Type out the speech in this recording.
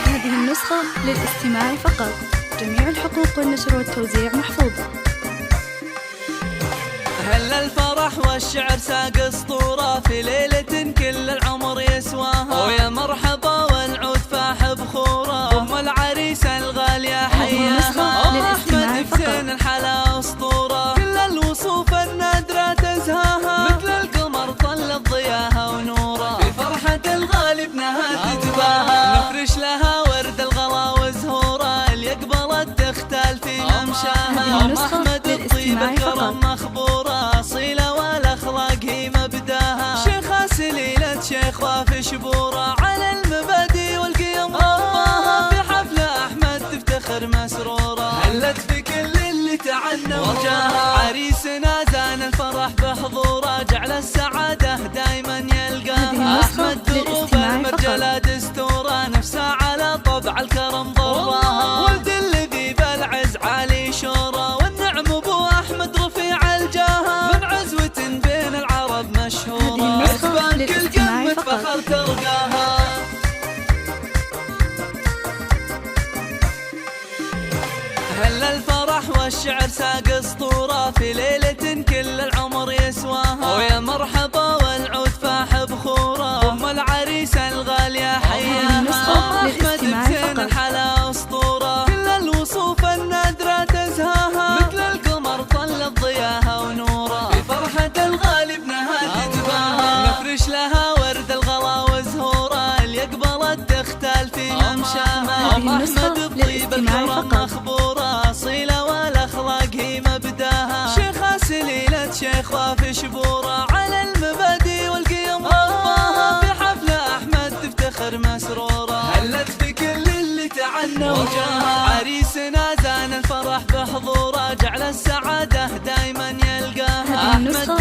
هذه النسخة للاستماع فقط. جميع الحقوق والنشر والتوزيع محفوظة. هل الفرح والشعر ساق اسطورة في ليلة كل العمر يسواها، ويا مرحبا والعود فاح بخوره، ام العريس الغالية حياها. احمد حسين الحلا اسطورة، كل الوصوف النادرة تزهاها، مثل القمر طلت ضياها ونوره، في فرحة الغالي ابنها تتباهى. نفرش لها ورد الغلا وزهوره، اللي قبلت تختال في ممشاها. احمد الطيب الكرم مخبوره، اصيله والاخلاق هي مبداها. شيخة سليلة شيخ وافي شبوره، على المبادئ والقيم رباها. في حفلة احمد تفتخر مسروره، هلت في كل اللي تعنى وجاها. عريسنا زان الفرح بحضوره، جعل السعادة دايما يلقاها. احمد دروب المرجلة دستوره، نفسه على طبع الكرم ضراها. ولد الذي بالعز عالي شوره، والنعم ابو احمد رفيع الجاهه. من عزوة بين العرب مشهوره، عقبان كل قمة فخر ترقاها. هل الفرح والشعر ساق اسطوره، في ليلة كل العمر يسواها، ويا مرحبا والعود فاح بخوره، ام العريس الغالية حياها. احمد حسين الحلا اسطوره، كل الوصوف النادرة تزهاها، مثل القمر طلت ضياها ونوره، في فرحة الغالي ابنها تتباهى. نفرش لها ورد الغلا وزهوره، اللي قبلت تختال في ممشاها. احمد الطيب الكرم مخبوره، اصيله والاخلاق هي مبداها. شيخة سليلة شيخ وافي شبوره، على المبادئ والقيم رباها. في حفلة احمد تفتخر مسروره، هلت في كل اللي تعنى وجاها. عريسنا زان الفرح بحضوره، جعل السعادة دايما يلقاها. احمد